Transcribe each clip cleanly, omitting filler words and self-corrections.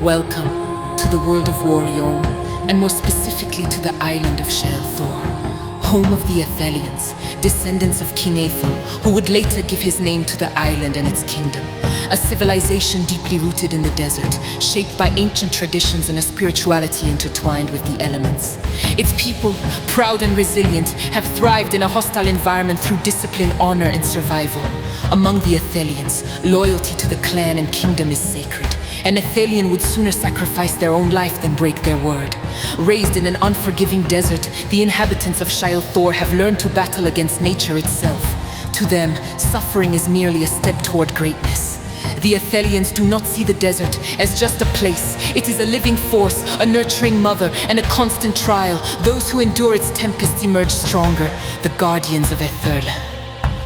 Welcome to the world of Waryaume, and more specifically to the island of Shael'Thor, home of the Aethelians, descendants of King Aethel, who would later give his name to the island and its kingdom. A civilization deeply rooted in the desert, shaped by ancient traditions and a spirituality intertwined with the elements. Its people, proud and resilient, have thrived in a hostile environment through discipline, honor, and survival. Among the Aethelians, loyalty to the clan and kingdom is sacred. An Aethelian would sooner sacrifice their own life than break their word. Raised in an unforgiving desert, the inhabitants of Shael'Thor have learned to battle against nature itself. To them, suffering is merely a step toward greatness. The Aethelians do not see the desert as just a place. It is a living force, a nurturing mother, and a constant trial. Those who endure its tempests emerge stronger, the guardians of Aethel.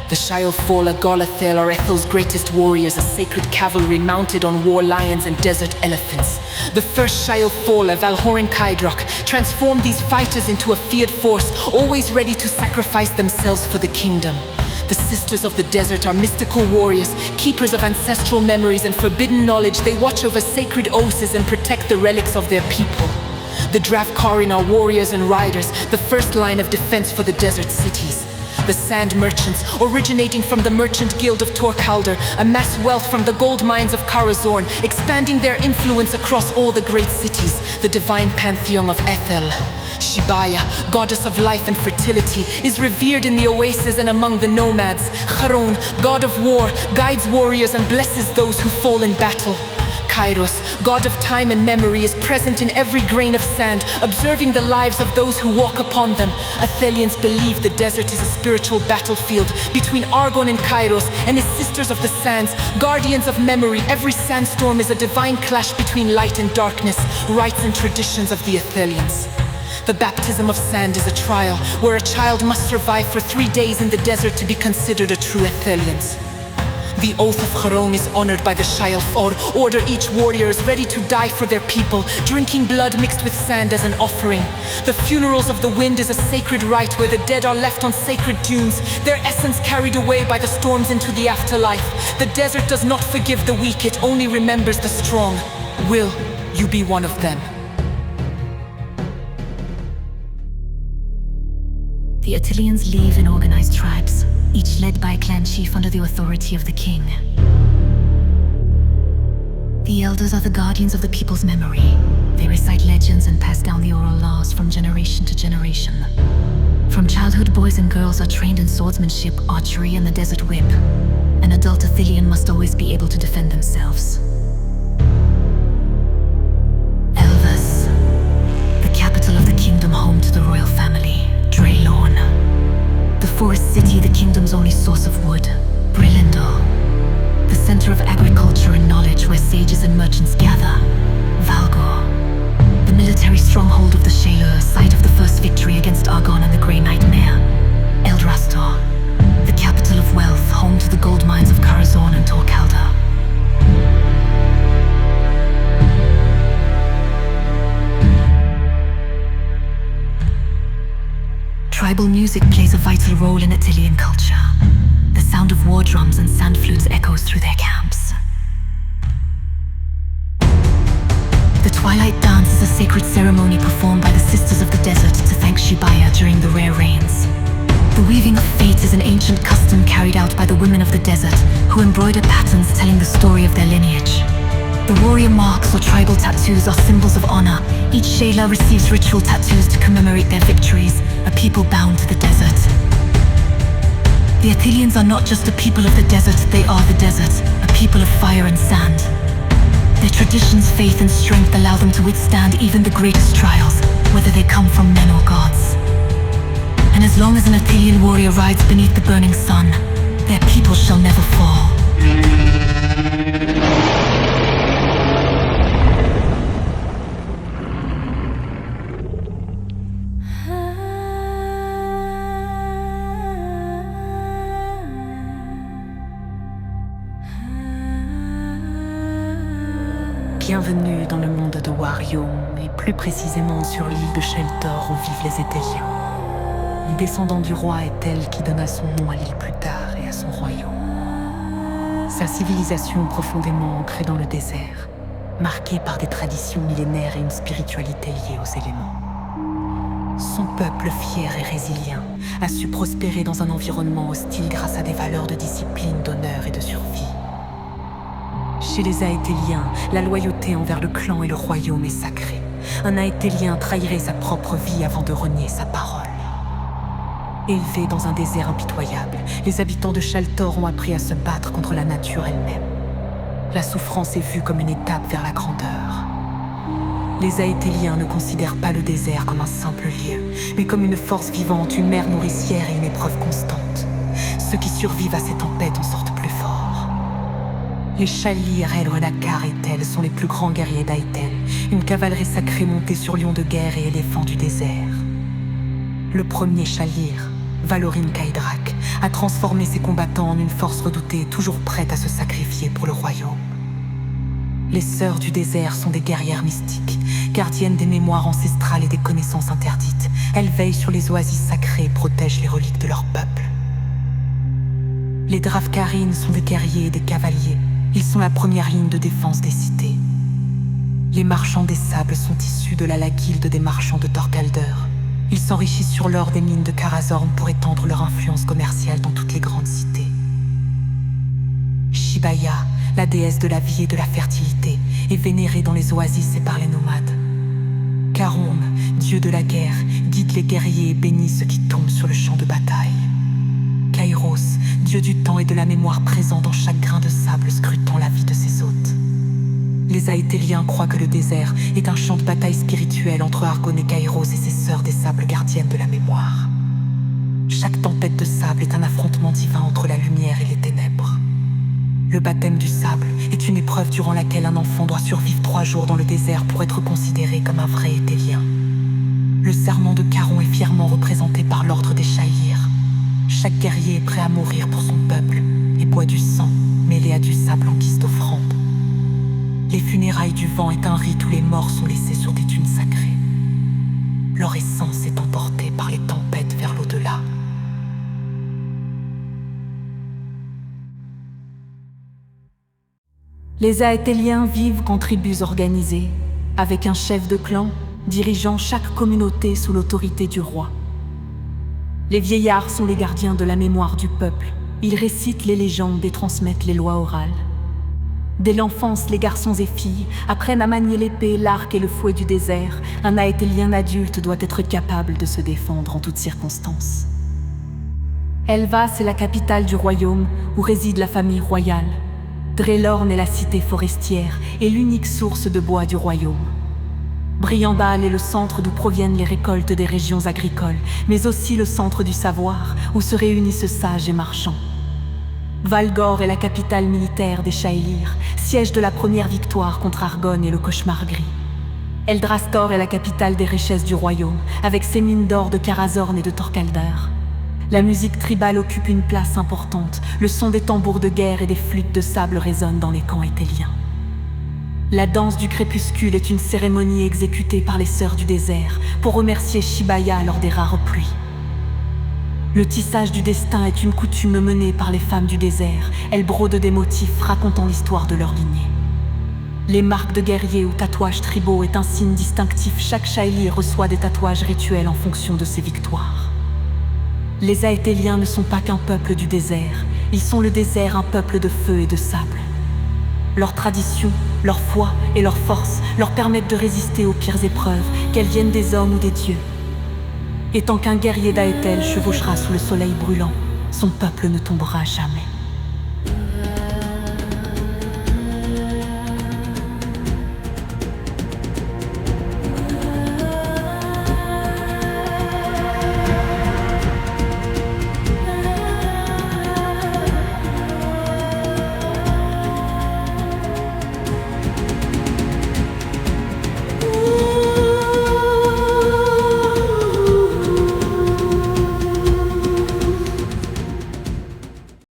The Shael'Thor Golathel are Aethel's greatest warriors, a sacred cavalry mounted on war lions and desert elephants. The first Shael'Thor Valhorin Kaidrock transformed these fighters into a feared force, always ready to sacrifice themselves for the kingdom. The Sisters of the Desert are mystical warriors, keepers of ancestral memories and forbidden knowledge. They watch over sacred oases and protect the relics of their people. The Dravkarin are warriors and riders, the first line of defense for the desert cities. The Sand Merchants, originating from the Merchant Guild of Torkaldr, amass wealth from the gold mines of Karazorn, expanding their influence across all the great cities. The divine pantheon of Ethel, Shibaya, goddess of life and fertility, is revered in the oases and among the nomads. Charon, god of war, guides warriors and blesses those who fall in battle. Kairos, god of time and memory, is present in every grain of sand, observing the lives of those who walk upon them. Aethelians believe the desert is a spiritual battlefield between Argon and Kairos and his sisters of the sands, guardians of memory. Every sandstorm is a divine clash between light and darkness, rites and traditions of the Aethelians. The baptism of sand is a trial where a child must survive for 3 days in the desert to be considered a true Aethelian. The oath of Charon is honored by the Shael'Thor. Order each warrior is ready to die for their people, drinking blood mixed with sand as an offering. The funerals of the wind is a sacred rite where the dead are left on sacred dunes, their essence carried away by the storms into the afterlife. The desert does not forgive the weak, it only remembers the strong. Will you be one of them? The Aethelians live in organized tribes, each led by a clan chief under the authority of the king. The elders are the guardians of the people's memory. They recite legends and pass down the oral laws from generation to generation. From childhood, boys and girls are trained in swordsmanship, archery, and the desert whip. An adult Aethelian must always be able to defend themselves. Elvas, the capital of the kingdom, home to the royal family. Draylorn, the forest city, the kingdom's only source of wood. Brillendor, the center of agriculture and knowledge where sages and merchants gather. Valgor, the military stronghold of the Shael'Thor, site of the first victory against Argon and the Grey Nightmare. Eldrastor, the capital of wealth, home to the gold mines of Karazorn and Torkaldr. Tribal music plays a vital role in Aethelian culture. The sound of war drums and sand flutes echoes through their camps. The Twilight Dance is a sacred ceremony performed by the Sisters of the Desert to thank Shibaya during the rare rains. The Weaving of Fate is an ancient custom carried out by the women of the desert, who embroider patterns telling the story of their lineage. The warrior marks or tribal tattoos are symbols of honor. Each Shael'Thor receives ritual tattoos to commemorate their victories, a people bound to the desert. The Aethelians are not just a people of the desert, they are the desert, a people of fire and sand. Their traditions, faith and strength allow them to withstand even the greatest trials, whether they come from men or gods. And as long as an Aethelian warrior rides beneath the burning sun, their people shall never fall. Bienvenue dans le monde de Waryaume, et plus précisément sur l'île de Shael'Thor où vivent les Aethelians. Les descendants du roi Aethel qui donna son nom à l'île plus tard et à son royaume. Sa civilisation profondément ancrée dans le désert, marqué par des traditions millénaires et une spiritualité liée aux éléments. Son peuple fier et résilient a su prospérer dans un environnement hostile grâce à des valeurs de discipline, d'honneur et de survie. Chez les Aetheliens, la loyauté envers le clan et le royaume est sacrée. Un Aethelien trahirait sa propre vie avant de renier sa parole. Élevés dans un désert impitoyable, les habitants de Shael'Thor ont appris à se battre contre la nature elle-même. La souffrance est vue comme une étape vers la grandeur. Les Aetheliens ne considèrent pas le désert comme un simple lieu, mais comme une force vivante, une mer nourricière et une épreuve constante. Ceux qui survivent à ces tempêtes en sortent plus forts. Les Shael'Thor, Elrenakar et Tel sont les plus grands guerriers d'Aethel, une cavalerie sacrée montée sur lions de guerre et éléphants du désert. Le premier Shael'Thor, Waryaume Kaidrak, a transformé ses combattants en une force redoutée, toujours prête à se sacrifier pour le royaume. Les sœurs du désert sont des guerrières mystiques, gardiennes des mémoires ancestrales et des connaissances interdites. Elles veillent sur les oasis sacrées et protègent les reliques de leur peuple. Les Dravkarines sont des guerriers et des cavaliers. Ils sont la première ligne de défense des cités. Les marchands des sables sont issus de la guilde des marchands de Torkaldr. Ils s'enrichissent sur l'or des mines de Karazorn pour étendre leur influence commerciale dans toutes les grandes cités. Shibaya, la déesse de la vie et de la fertilité, est vénérée dans les oasis et par les nomades. Karom, dieu de la guerre, guide les guerriers et bénit ceux qui tombent sur le champ de bataille. Kairos, dieu du temps et de la mémoire, présent dans chaque grain de sable, scrutant la vie de ses hôtes. Les Aetheliens croient que le désert est un champ de bataille spirituel entre Argon et Kairos et ses sœurs des sables gardiennes de la mémoire. Chaque tempête de sable est un affrontement divin entre la lumière et les ténèbres. Le baptême du sable est une épreuve durant laquelle un enfant doit survivre 3 jours dans le désert pour être considéré comme un vrai Aethelien. Le serment de Caron est fièrement représenté par l'ordre des Shael'Thor. Chaque guerrier est prêt à mourir pour son peuple et boit du sang mêlé à du sable en guise d'offrande. Les funérailles du vent est un rite où les morts sont laissés sur des dunes sacrées. Leur essence est emportée par les tempêtes vers l'au-delà. Les Aetheliens vivent en tribus organisées, avec un chef de clan dirigeant chaque communauté sous l'autorité du roi. Les vieillards sont les gardiens de la mémoire du peuple. Ils récitent les légendes et transmettent les lois orales. Dès l'enfance, les garçons et filles apprennent à manier l'épée, l'arc et le fouet du désert. Un Aethelien adulte doit être capable de se défendre en toutes circonstances. Elvas est la capitale du royaume où réside la famille royale. Drelorn est la cité forestière et l'unique source de bois du royaume. Briandal est le centre d'où proviennent les récoltes des régions agricoles, mais aussi le centre du savoir, où se réunissent sages et marchands. Valgor est la capitale militaire des Shael'Thor, siège de la première victoire contre Argon et le cauchemar gris. Eldrastor est la capitale des richesses du royaume, avec ses mines d'or de Karazorn et de Torkaldr. La musique tribale occupe une place importante, le son des tambours de guerre et des flûtes de sable résonne dans les camps aetheliens. La danse du crépuscule est une cérémonie exécutée par les sœurs du désert pour remercier Shibaya lors des rares pluies. Le tissage du destin est une coutume menée par les femmes du désert. Elles brodent des motifs racontant l'histoire de leur lignée. Les marques de guerriers ou tatouages tribaux est un signe distinctif. Chaque Shael'Thor reçoit des tatouages rituels en fonction de ses victoires. Les Aetheliens ne sont pas qu'un peuple du désert. Ils sont le désert, un peuple de feu et de sable. Leurs traditions, leur foi et leur force leur permettent de résister aux pires épreuves, qu'elles viennent des hommes ou des dieux. Et tant qu'un guerrier d'Aethel chevauchera sous le soleil brûlant, son peuple ne tombera jamais.